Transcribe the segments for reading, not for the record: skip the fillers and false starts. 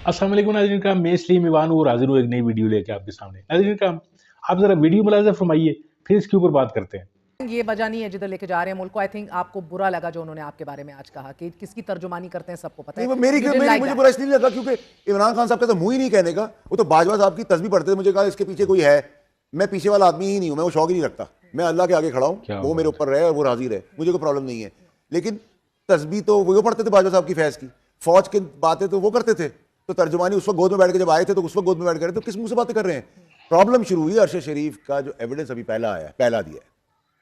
अस्सलाम वालेकुम नाज़रीन किराम, मैं इसलिए ईवान हूँ और हाजिर हूँ एक नई वीडियो लेके आपके सामने। नाज़रीन किराम, आप ज़रा वीडियो मुलाज़ा फरमाइए, फिर इसके ऊपर बात करते हैं। ये वजह नहीं है जिधर लेके जा रहे हैं मुल्क को। आई थिंक आपको बुरा लगा जो उन्होंने आपके बारे में आज कहा कि किसकी तर्जुमानी करते हैं सबको पता है। नहीं, मुझे बुरा इसलिए लगा क्योंकि इमरान खान साहब का तो मुंह ही नहीं कहने का। वो तो बाजवा साहब की तस्बीह पढ़ते थे, मुझे कहा इसके पीछे कोई है। मैं पीछे वाला आदमी ही नहीं हूं, मैं वो शौक ही नहीं रखता। मैं अल्लाह के आगे खड़ा हूं, वो मेरे ऊपर रहे और वो राजी रहे, मुझे कोई प्रॉब्लम नहीं है। लेकिन तस्बीह तो वो पढ़ते थे बाजवा साहब की फैज की, फौज की बातें तो वो करते थे। तो तर्जुमानी उस वक्त गोद में बैठ के जब आए थे तो उस वक्त गोद में बैठ कर तो किस मुंह से बातें कर रहे हैं। प्रॉब्लम शुरू हुई अरशद शरीफ का जो एविडेंस अभी पहला आया, पहला दिया है,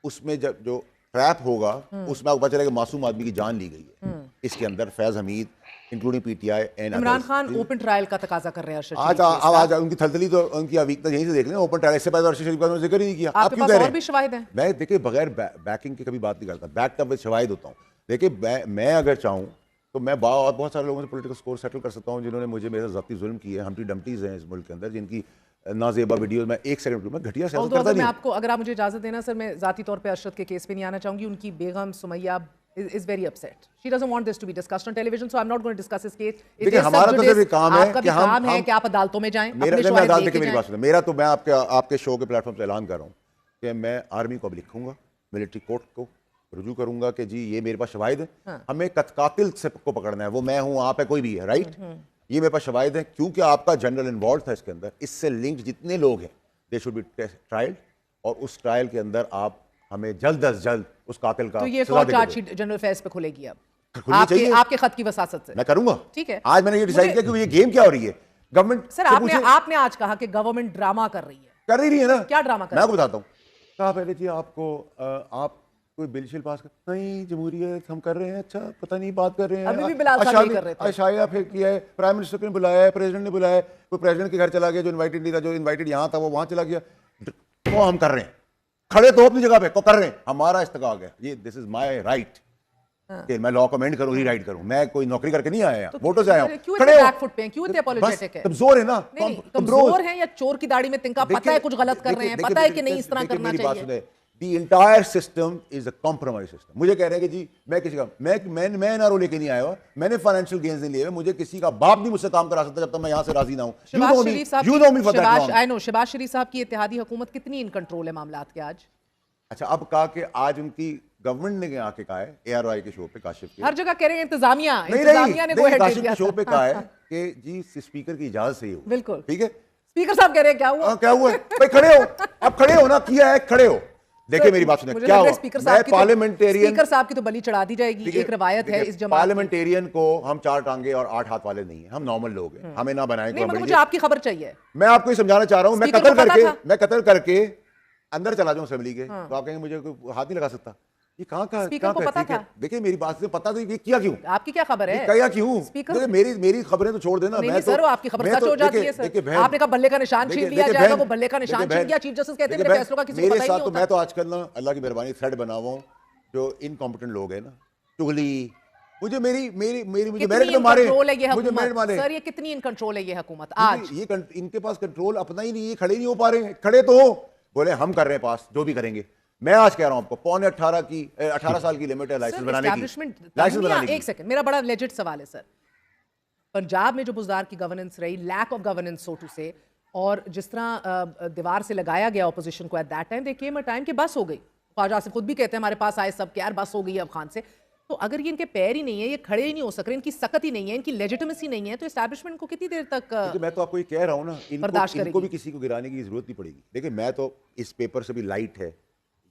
उसमें जब जो ट्रैप होगा उसमें आपको पता चलेगा मासूम आदमी की जान ली गई है। इसके अंदर Faiz Hamid including PTI and Imran Khan open trial का तकाजा कर रहे हैं। आज उनकी थलथली तो उनकी वीकनेस यहीं से देख लें। ओपन ट्रायल इससे पहले अरशद शरीफ का उन्होंने जिक्र ही नहीं किया। आप क्यों कह रहे हैं? मैं देखिए बगैर बैकिंग के कभी बात नहीं करता, बैक अप विद शवाहिद होता हूँ। देखिए मैं अगर चाहूँ तो मैं बहुत सारे लोगों से पॉलिटिकल स्कोर सेटल कर सकता हूँ जिन्होंने मुझे मेरे ज़ाती जुल्म किए। हम्टी डम्टीज हैं इस मुल्क के अंदर जिनकी नाजेबा वीडियो में एक सेकंड में घटिया सियासत करता नहीं। आपको अगर आप मुझे इजाजत देना सर, मैं जाती तौर पे अरशद के केस पे नहीं आना चाहूंगी। उनकी बेगम Sumaiya is very upset. She doesn't want this to be discussed on television, so I'm not going to discuss his case. देखिए हमारा तो सिर्फ काम है कि हम कि आप अदालतों में जाएं। मेरी बात सुनो, मेरा तो मैं आपके शो के प्लेटफॉर्म से ऐलान कर रहा हूँ कि मैं आर्मी को अब लिखूंगा, मिलिट्री कोर्ट को रुजू करूंगा कि जी ये मेरे पास शवाहिद है। हमें कातिल से को पकड़ना है, वो मैं हूँ, आप है, कोई भी है, राइट। ये मेरे पास शवाहिद है क्योंकि आपका जनरल इन्वॉल्व था इसके अंदर। इससे लिंक्ड जितने लोग हैं दे शुड बी ट्रायल्ड, और उस ट्रायल के अंदर आप हमें जल्द अज जल्द उस कातिल का तो ये कौन चार्जशीट जनरल अफेयर्स पे खुलेगी अब आपके खत की वसासत से? मैं करूंगा, ठीक है। आज मैंने ये डिसाइड किया कि ये गेम क्या हो रही है। गवर्नमेंट सर आपने आज कहा कि गवर्नमेंट ड्रामा कर रही है। कर रही है ना? क्या ड्रामा कर रही है? मैं आपको बताता हूँ। कहा पहले जी आपको आप कोई बिल शिल पास कर, नहीं जमहूरियत हम कर रहे हैं, अच्छा पता नहीं बात कर रहे हैं। अभी भी बिलाल साहब नहीं कर रहे थे। अशाया फिर किया है, प्राइम मिनिस्टर ने बुलाया है, प्रेसिडेंट ने बुलाया है, कोई प्रेसिडेंट के घर चला गया जो इनवाइटेड नहीं था, जो इनवाइटेड यहाँ था वो वहाँ चला गया। वो हम कर रहे हैं, खड़े तो अपनी जगह पे को कर रहे हैं, हमारा इस्तेगा आ गया। ये दिस इज माय राइट कि मैं लॉ कमेंट करूं, रीराइट करूं। मैं कोई नौकरी करके नहीं आया, वोटों से आया हूं। खड़े हो, बैक फुट पे क्यों इतने अपॉलोजेटिक है? कमजोर है ना, कमजोर है या चोर की दाढ़ी में तिनका? पता है कुछ गलत कर रहे हैं, पता है कि नहीं इस तरह करना चाहिए। The entire system is a compromise system. मुझे कह रहे हैं कि जी मैं किसी का मैं एनआरओ लेके नहीं आया हुआ, मैंने फाइनेंशियल गेन्स नहीं लिए हुए, मुझे किसी का बाप नहीं मुझसे काम करा सकता जब तक मैं यहाँ से राजी ना हूँ। शहबाज शरीफ साहब की इत्तेहादी हुकूमत कितनी इन कंट्रोल है मामलात के आज? अच्छा, अब कहा कि आज उनकी गवर्नमेंट ने आके कहा है ARY के शो पे, काशिफ के हर जगह कह रहे हैं इंतजामिया ने काशिफ के शो पे कहा है कि जी स्पीकर की इजाजत से ही हो। बिल्कुल ठीक है, स्पीकर साहब कह रहे हैं क्या हुआ? क्या हुआ भाई? खड़े हो, अब खड़े हो ना, किया है, खड़े हो। देखिए मेरी बात सुनिए, क्या हुआ? स्पीकर साहब की तो बलि चढ़ा दी जाएगी। एक रवायत है इस जमात, पार्लियामेंटेरियन को हम 4 टांगे और 8 हाथ वाले नहीं है, हम नॉर्मल लोग हैं, हमें ना बनाए। मुझे आपकी खबर चाहिए। मैं आपको समझाना चाह रहा हूं, मैं कत्ल करके अंदर चला जाऊं असेंबली के, तो आप कहेंगे मुझे कोई हाथ नहीं लगा सकता। ये कहाँ का स्पीकर को पता था? देखिए मेरी बात से पता, तो ये किया क्यों? आपकी क्या खबर है? क्या क्यों? मेरी खबरें तो छोड़ देना। नहीं सर, आपकी खबर सच हो जाती है सर। आपने कहा बल्ले का निशान छीन लिया जाएगा, वो बल्ले का निशान छीन गया। चीफ जस्टिस कहते हैं मेरे फैसलों का किसी को पता ही नहीं होता। मैं तो आजकल ना अल्लाह की मेहरबानी थ्रेड बना हुआ हूं, जो इनकॉम्पिटेंट लोग हैं ना, चुगली, मुझे मेरी मेरिट में मारे, मुझे मेरिट मारे। सर ये कितनी इन कंट्रोल है ये हुकूमत आज? ये इनके पास कंट्रोल अपना ही नहीं है, खड़े नहीं हो पा रहे हैं। खड़े तो हो, बोले हम कर रहे हैं पास, जो भी करेंगे। मैं आज कह रहा हूं आपको, पौने 18 साल की लिमिट है लाइसेंस बनाने की। एक सेकंड, मेरा बड़ा लेजिट सवाल है सर। पंजाब में जो बुज़दार की गवर्नेंस रही, lack of governance so to say, और जिस तरह दीवार से लगाया गया ऑपोजिशन को, at that time they came a time कि बस हो गई। ख्वाजा आसिफ खुद भी कहते हैं हमारे पास आए सब कि यार बस हो गई अब खान से। तो अगर ये इनके पैर ही नहीं है, ये खड़े ही नहीं हो सक रहे, इनकी सकत ही नहीं है, इनकी लेजिटिमेसी नहीं है, तो एस्टैब्लिशमेंट को कितनी देर तक मैं तो आपको ये कह रहा हूं ना, इनको भी किसी को गिराने की जरूरत नहीं पड़ेगी। देखिए मैं तो इस पेपर से भी लाइट है,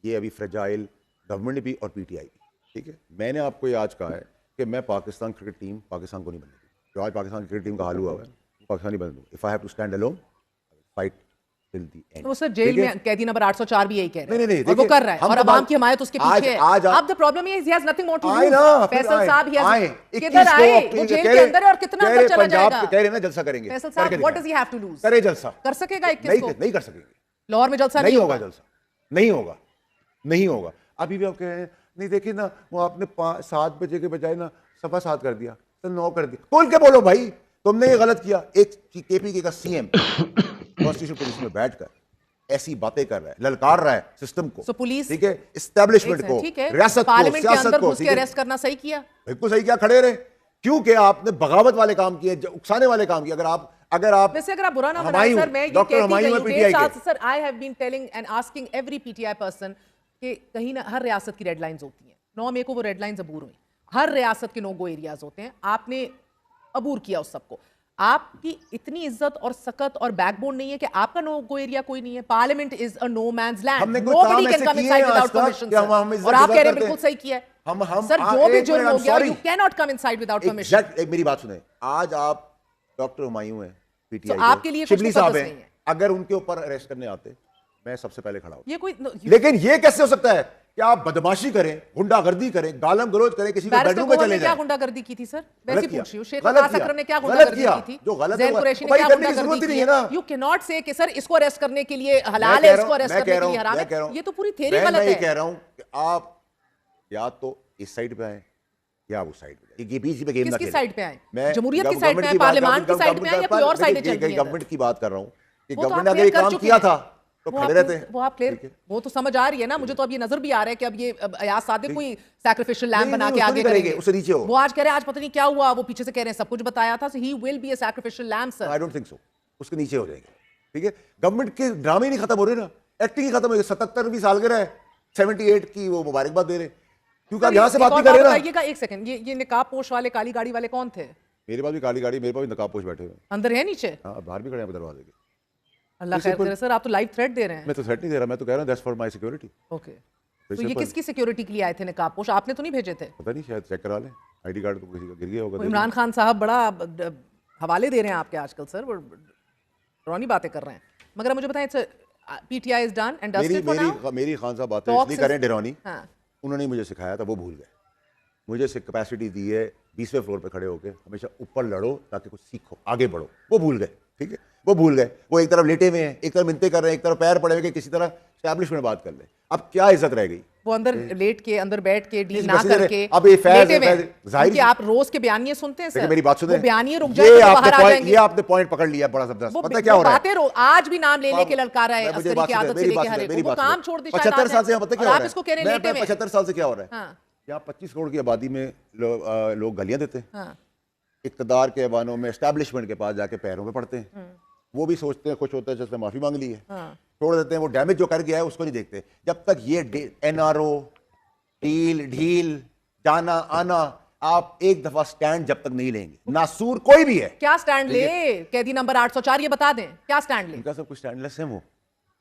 ये अभी फ्रेजाइल गवर्नमेंट भी और पीटीआई भी, ठीक है। मैंने आपको ये आज कहा है कि मैं पाकिस्तान क्रिकेट टीम पाकिस्तान को नहीं बनने दूँ। जो आज पाकिस्तान क्रिकेट टीम का हाल हुआ है, पाकिस्तान नहीं बनने दूँ। If I have to stand alone, fight till the end. वो सर जेल में कैदी नंबर 804 भी यही कह रहे हैं। नहीं, और वो कर रहा है, और अवाम की हिमायत उसके पीछे है। अब the problem is he has nothing more to do. Faisal साहब ही हैज, किधर आए? वो जेल के अंदर है और कितना अंदर चला जाएगा? कह रहे हैं ना जलसा करेंगे। फैसल साहब what does he have to lose? करे जलसा। कर सकेगा 21 को? नहीं कर सकेंगे। लाहौर में जलसा नहीं होगा, जलसा नहीं होगा। अभी भी आप कह रहे हैं नहीं, देखिए ना वो आपने 7 बजे के बजाय ना 7:15 कर दिया, तो 9 कर दिया। बोल के बोलो भाई, तुमने ये गलत किया। एक केपीके का सीएम कॉन्स्टिट्यूशन पोजीशन में बैठकर ऐसी बातें कर रहा है, ललकार रहा है सिस्टम को, पुलिस, ठीक है, एस्टैब्लिशमेंट को, रियासत को, सियासत को। अरेस्ट करना सही किया? बिल्कुल सही किया, खड़े रहे। क्योंकि आपने बगावत वाले काम किए, उकसाने वाले काम किए। अगर आप वैसे अगर आप बुरा ना हुमायूं, बनाएं सर, मैं ये डॉक्टर कहती हुमायूं गई है हूं पीटीआई के के। Sir, I have been telling and asking every PTI person कि कहीं ना हर रियासत की रेड लाइंस होती हैं। 9 मई को वो रेड लाइंस अबूर हुई। हर रियासत के नो गो एरियाज होते हैं, आपने अबूर किया उस सबको। आपकी इतनी इज्जत और सकत और बैकबोन नहीं है कि आपका नो गो एरिया कोई नहीं है। Parliament is a no man's land, हमने कोई नोबडी काम कैन ऐसे कम किए इनसाइड हैं विदाउट आज तक परमिशन कि हम इज्जत और आप कह रहे हैं करते बिल्कुल हैं। सही किया है। हम सर जो भी एक जुर्म मिनट, हो I'm गया, sorry। You can not come inside without permission. एक मेरी बात सुने, आज आप डॉक्टर हुमायूं हैं पीटीआई तो आपके लिए कुछ शिबली साहब मुकद्दस हैं, नहीं है। अगर उनके ऊपर अरेस्ट करने आते मैं सबसे पहले खड़ा होता। ये कोई लेकिन ये कैसे हो सकता है कि आप बदमाशी करें, गुंडागर्दी करें, गालम गलोच करें, किसी को बैरिस्टर बेडरूम में गोहर चले ने क्या जाएं? गुंडागर्दी की थी सर? गलत वैसे किया। पूछ रही हूँ। शेख गलत अब्बास किया। अकरम ने क्या गलत गुंडागर्दी किया। की थी? जो गलत ज़ैन हुआ, कुरैशी ने भाई क्या करने की जरूरत गुंडागर्दी ही की नहीं है है? ना। यू कैन नॉट से कि सर इसको अरेस्ट करने के लिए मैं हलाल कह है, रहा इसको हूं, अरेस्ट मैं करने कह के रहा लिए हूं, हराम मैं कह रहा है। हूं, ये तो पूरी थ्योरी मैं गलत ये है। कह रहा हूं कि आप या तो इस साइड पे आए या उस साइड पे, ये बीच में गेम ना किसकी खेलें। साइड पे आए? मैं जमहूरियत की गवर्नमेंट साइड पे आए, की बात- पार्लियामान की साइड पे आए या कोई और साइडें चल रही हैं? गवर्नमेंट की बात कर रहा हूं कि वो तो गवर्नमेंट ने आप अगर ये क्लियर कर काम चुके किया हैं। था तो वो खड़े आप- रहते हैं। वो आप क्लियर, ठीक है। वो तो समझ आ रही है ना मुझे। तो अब ये नजर भी आ रहा है कि अब ये अयाज सादिक कोई सैक्रिफिशियल लैम्ब नहीं, बना नहीं, के उसको आगे नहीं करेंगे, करेंगे। उससे नीचे हो। वो आज कह रहे हैं आज पता नहीं क्या हुआ, वो पीछे से कह रहे हैं सब कुछ बताया था, so he will be a sacrificial lamb sir. I don't think so, उसके नीचे हो जाएंगे। ठीक है, गवर्नमेंट के ड्रामे नहीं खत्म हो रहे ना, एक्टिंग ही खत्म हो गई। 77वीं सालगिरह है, 78 की वो मुबारकबाद दे रहे, क्योंकि आप यहाँ से बात नहीं कर रहे ना। बताइएगा एक सेकंड, ये निकाब पोश वाले, काली गाड़ी वाले कौन थे? मेरे पास भी काली गाड़ी, मेरे पास भी नकाब पोश बैठे हुए हैं। अंदर है नीचे? हाँ, बाहर भी खड़े हैं दरवाजे के। अल्लाह खैर करे सर, आप तो लाइव थ्रेट दे रहे हैं। मैं तो थ्रेट नहीं दे रहा, मैं तो कह रहा हूँ that's for my security. Okay, तो ये किसकी सिक्योरिटी के लिए आए थे निकाब पोश? आपने तो नहीं भेजे थे? पता नहीं, शायद चेक करा लें, आईडी कार्ड तो किसी का गिर गया होगा। इमरान खान साहब बड़ा हवाले दे रहे हैं आपके आजकल सर, वो डरावनी बातें कर रहे हैं। मगर मुझे बताएं, PTI is done and dusted for now. मेरी खान साहब बातें Talks इसलिए is- करें डरावनी, हाँ। उन्होंने मुझे सिखाया था, वो भूल गए। मुझे से कैपेसिटी दी है 20वें फ्लोर पे खड़े होकर हमेशा ऊपर लड़ो ताकि कुछ सीखो, आगे बढ़ो। वो भूल गए। ठीक है, वो भूल गए। वो एक तरफ लेटे हुए हैं, एक तरफ मिन्नतें कर रहे हैं, एक तरफ पैर पड़े हुए कि किसी तरह एस्टैब्लिशमेंट बात कर ले। अब क्या इज्जत रह गई? वो अंदर लेट के, अंदर बैठ के, डील इस ना मैसेज करके अब ये फैज लेटे हुए हैं। जाहिर उनके आप रोज के बयानिए सुनते हैं देखिए सर? मेरी बात सुने, वो बयानिए रुक जाए तो बाहर आ जाएंगे। ये आपने पॉइंट पकड़ लिया बड़ा जबरदस्त। वो पता है क्या हो रहा है? बातें आज भी नाम ले लेके ललकारा है, मुझे अस्करी बात की सुने, आदत से मेरी लेके बात हर सुने, एक मेरी को। वो बात काम सुने। छोड़ दी 75 साल से यहाँ पता क्या हो आप रहा है? इसको कह रहे हैं लेटे हुए हैं। 75 साल से क्या हो रहा है? हाँ, यहाँ 25 करोड़ की आबादी में लोग गालियां देते हैं, हाँ, इक़्तिदार के ऐवानों में एस्टैब्लिशमेंट के पास जाके पैरों पे पड़ते हैं। वो भी सोचते हैं, खुश होते हैं जिसने माफी मांग ली है, हाँ। छोड़ देते हैं। वो डैमेज जो कर गया है उसको नहीं देखते। जब तक ये एनआरओ ढील जाना आना, आप एक दफा स्टैंड जब तक नहीं लेंगे, नासूर कोई भी है, क्या स्टैंड ले? कैदी नंबर 804 ये बता दें, क्या स्टैंड ले? इनका सब कुछ स्टैंडलेस है। वो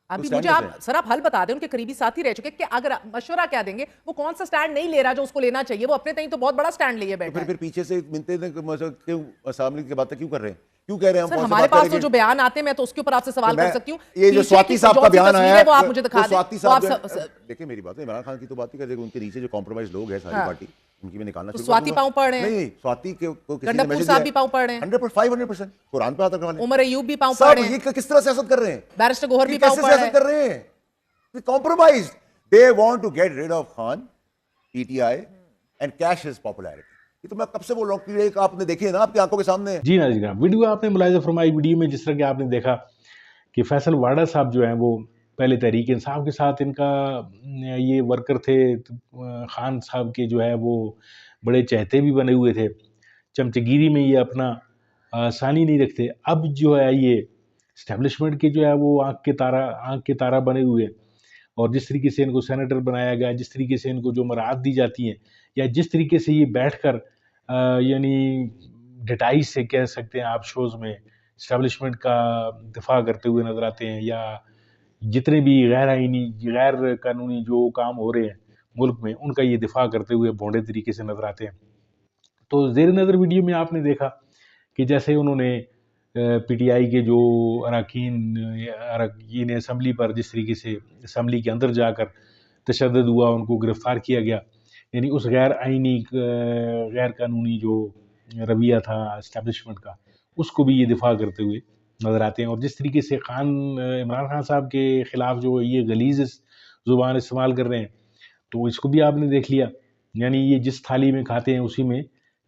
अभी stand मुझे लेते आप सर आप हल बता दें, उनके करीबी साथी रह चुके, कि अगर आप मशवरा क्या देंगे, वो कौन सा स्टैंड नहीं ले रहा जो उसको लेना चाहिए? वो अपने तहीं तो बहुत बड़ा स्टैंड लिए बैठा है। फिर पीछे से मिलते क्यों सामने की बातें क्यों कर रहे हैं? क्यों कह रहे हैं हम? सर कौन सी हमारे बात पास तो करेंगे? जो बयान आते हैं, मैं तो उसके ऊपर आपसे सवाल कर सकती हूँ। ये जो पीछे स्वाति की साहब जो का सी बयान तस्वीर आया है, वो आप मुझे दिखा दें। स्वाति वो आप साहब देखिए मेरी बात है, इमरान खान की तो बात ही कर देगा, उनके नीचे जो कॉम्प्रोमाइज लोग हैं सारी हाँ। पार्टी, उनकी मैं निकालना तो शुरू स्वाति कर दूंगा। पाँव पढ़ रहे हैं? नहीं, स्वाति को किसी ने गंडकपुर मैसेज साहब दिया भी पाँव पढ़ रहे हैं? 100% कुरान पे आता करवाने। उमर अयूब भी पाँव पढ़ सब रहे हैं? ये किस तरह सियासत कर रहे हैं? बैरिस्टर गोहर भी ये पाँव कैसे पढ़ रहे सियासत हैं? कर रहे हैं? Compromise, they want to get rid of Khan, PTI and cash his popularity. ये तो मैं कब से बोल रहा हूँ, कीड़े का आपने देखे ना, आपकी आंखों के सामने है। जी नाज़रीन, वीडियो आपने मुलाहिज़ा फरमाई। वीडियो में जिस तरह कि आपने देखा कि फैसल वाडा साहब जो हैं वो पहले तहरीक इंसाफ के साथ इनका ये वर्कर थे, खान साहब के जो है वो बड़े चहते भी बने हुए थे, चमचगिरी में ये अपना सानी नहीं रखते। अब जो है ये इस्टेब्लिशमेंट के जो है वो आँख के तारा बने हुए, और जिस तरीके से इनको सेनेटर बनाया गया, जिस तरीके से इनको जो मराहत दी जाती हैं, या जिस तरीके से ये बैठकर यानी डटाई से कह सकते हैं आप शोज़ में इस्टेब्लिशमेंट का दिफा करते हुए नज़र आते हैं, या जितने भी गैर आइनी गैर कानूनी जो काम हो रहे हैं मुल्क में, उनका ये दिफा करते हुए भोंडे तरीके से नज़र आते हैं। तो ज़ेर नज़र वीडियो में आपने देखा कि जैसे उन्होंने पीटीआई के जो अरकान असम्बली पर जिस तरीके से असम्बली के अंदर जाकर तशद्दुद हुआ, उनको गिरफ़्तार किया गया, यानी उस गैर आइनी गैर कानूनी जो रवैया था इस्टेब्लिशमेंट का, उसको भी ये दिफा करते हुए नज़र आते हैं। और जिस तरीके से इमरान खान साहब के ख़िलाफ़ जो ये गलीज़ ज़ुबान इस्तेमाल कर रहे हैं, तो इसको भी आपने देख लिया। यानी ये जिस थाली में खाते हैं उसी में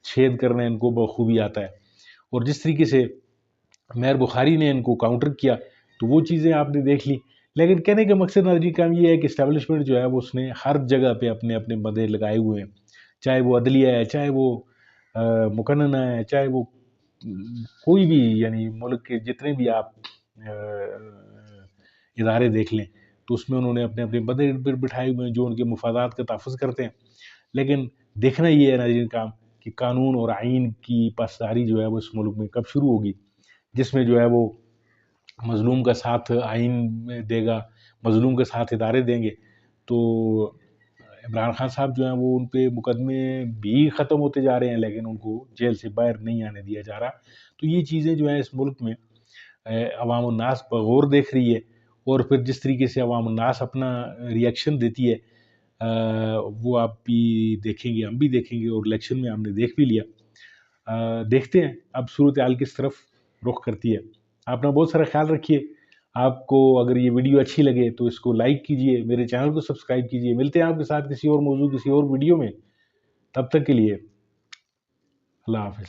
छेद करना इनको बखूबी आता है। और जिस तरीके से मेयर बुखारी ने इनको काउंटर किया, तो वो चीज़ें आपने देख ली। लेकिन कहने का मकसद नाज़रीन काम ये है कि इस्टेब्लिशमेंट जो है वो उसने हर जगह पे अपने अपने बंदे लगाए हुए हैं, चाहे वो अदलिया है, चाहे वो मुकन्नना है, चाहे वो कोई भी यानी मुल्क के जितने भी आप इदारे देख लें, तो उसमें उन्होंने अपने अपने बंदे बिठाए हुए हैं जो उनके मुफादात का तहफ़्फ़ुज़ करते हैं। लेकिन देखना ये है नाज़रीन काम कि कानून और आइन की पासदारी जो है वो इस मुल्क में कब शुरू होगी, जिसमें जो है वो मज़लूम का साथ आइन में देगा, मज़लूम के साथ इदारे देंगे। तो इमरान खान साहब जो हैं वो उन पे मुकदमे भी ख़त्म होते जा रहे हैं, लेकिन उनको जेल से बाहर नहीं आने दिया जा रहा। तो ये चीज़ें जो हैं इस मुल्क में अवाम-उन-नास बग़ौर देख रही है, और फिर जिस तरीके से अवाम-उन-नास अपना रिएक्शन देती है वो आप भी देखेंगे, हम भी देखेंगे, और इलेक्शन में हमने देख भी लिया। देखते हैं अब सूरत हाल किस तरफ रुख करती है। अपना बहुत सारा ख्याल रखिए। आपको अगर ये वीडियो अच्छी लगे तो इसको लाइक कीजिए, मेरे चैनल को सब्सक्राइब कीजिए। मिलते हैं आपके साथ किसी और मौजू, किसी और वीडियो में। तब तक के लिए अल्लाह हाफ़िज़।